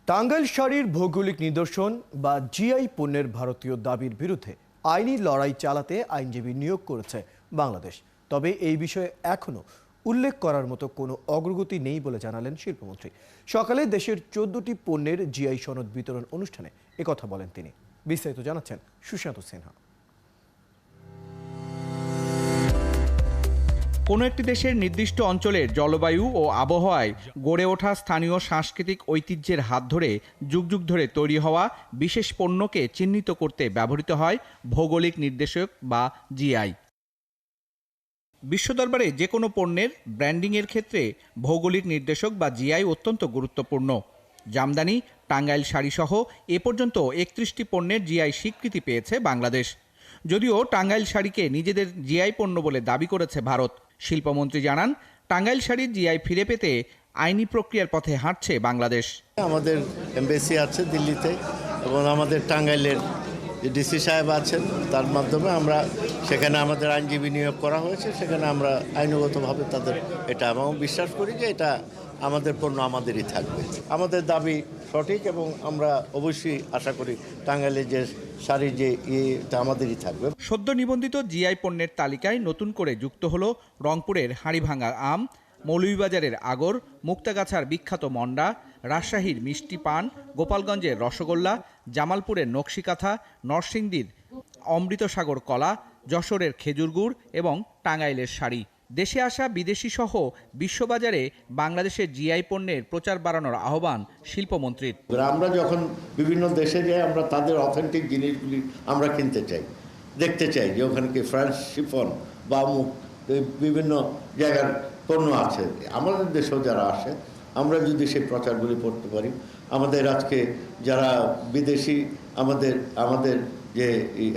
টাঙ্গাইল শাড়ির ভৌগোলিক নিদর্শন বা জিআই পণ্যের ভারতীয় দাবির বিরুদ্ধে আইনি লড়াই চালাতে আইনজীবী নিয়োগ করেছে বাংলাদেশ। তবে এই বিষয়ে এখনো উল্লেখ করার মতো কোনো অগ্রগতি নেই বলে জানালেন শিল্পমন্ত্রী। সকালে দেশের 14টি পণ্যের জিআই সনদ বিতরণ অনুষ্ঠানে একথা বলেন তিনি। বিস্তারিত জানাচ্ছেন সুশান্ত সিনহা। কোনো একটি দেশের নির্দিষ্ট অঞ্চলের জলবায়ু ও আবহাওয়ায় গড়ে ওঠা স্থানীয় সাংস্কৃতিক ঐতিহ্যের হাত ধরে যুগ যুগ ধরে তৈরি হওয়া বিশেষ পণ্যকে চিহ্নিত করতে ব্যবহৃত হয় ভৌগোলিক নির্দেশক বা জিআই। বিশ্ব দরবারে যে কোনো পণ্যের ব্র্যান্ডিংয়ের ক্ষেত্রে ভৌগোলিক নির্দেশক বা জিআই অত্যন্ত গুরুত্বপূর্ণ। জামদানি, টাঙ্গাইল শাড়িসহ এ পর্যন্ত 31টি পণ্যের জিআই স্বীকৃতি পেয়েছে বাংলাদেশ। যদিও টাঙ্গাইল শাড়িকে নিজেদের জিআই পণ্য বলে দাবি করেছে ভারত। শিল্পমন্ত্রী জানান, টাঙ্গাইল শাড়ির জিআই ফিরে পেতে আইনি প্রক্রিয়ার পথে হাঁটছে বাংলাদেশ। আমাদের এমবেসি আছে দিল্লিতে এবং আমাদের টাঙ্গাইলের যে ডিসি সাহেব আছেন তার মাধ্যমে আমরা সেখানে আমাদের আইনজীবী নিয়োগ করা হয়েছে। সেখানে আমরা আইনগতভাবে তাদের এটা এবং বিশ্বাস করি যে এটা আমাদের পণ্য আমাদেরই থাকবে। আমাদের দাবি সঠিক এবং আমরা অবশ্যই আশা করি টাঙ্গাইলের যে শাড়ি যে এটা আমাদেরই থাকবে। সদ্য নিবন্ধিত জিআই পণ্যের তালিকায় নতুন করে যুক্ত হলো রংপুরের হাড়িভাঙা আম, মৌলভীবাজারের আগর, মুক্তাগাছার বিখ্যাত মন্ডা, রাজশাহীর মিষ্টি পান, গোপালগঞ্জের রসগোল্লা, জামালপুরের নকশিকাঁথা, নরসিংদীর অমৃতসাগর কলা, যশোরের খেজুর গুড় এবং টাঙ্গাইলের শাড়ি। দেশে আসা বিদেশি সহ বিশ্ববাজারে বাংলাদেশের জিআই পণ্যের প্রচার বাড়ানোর আহ্বান শিল্পমন্ত্রীর। আমরা যখন বিভিন্ন দেশে যাই আমরা তাদের অথেন্টিক জিনিসগুলি আমরা কিনতে চাই, দেখতে চাই যে ওখানে কি ফ্রান্স শিফন বা বিভিন্ন জায়গার পণ্য আছে। আমাদের দেশেও যারা আসে আমরা যদি সেই প্রচারগুলি করতে পারি, আমাদের আজকে যারা বিদেশি আমাদের যে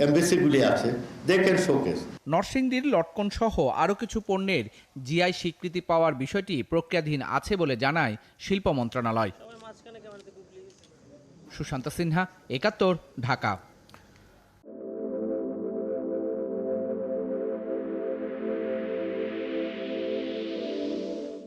এমবেসিগুলি আছে দেখেন শোকেস। নরসিংদীর লটকন সহ আরও কিছু পণ্যের জিআই স্বীকৃতি পাওয়ার বিষয়টি প্রক্রিয়াধীন আছে বলে জানায় শিল্প মন্ত্রণালয়। সুশান্ত সিনহা, ৭১, ঢাকা।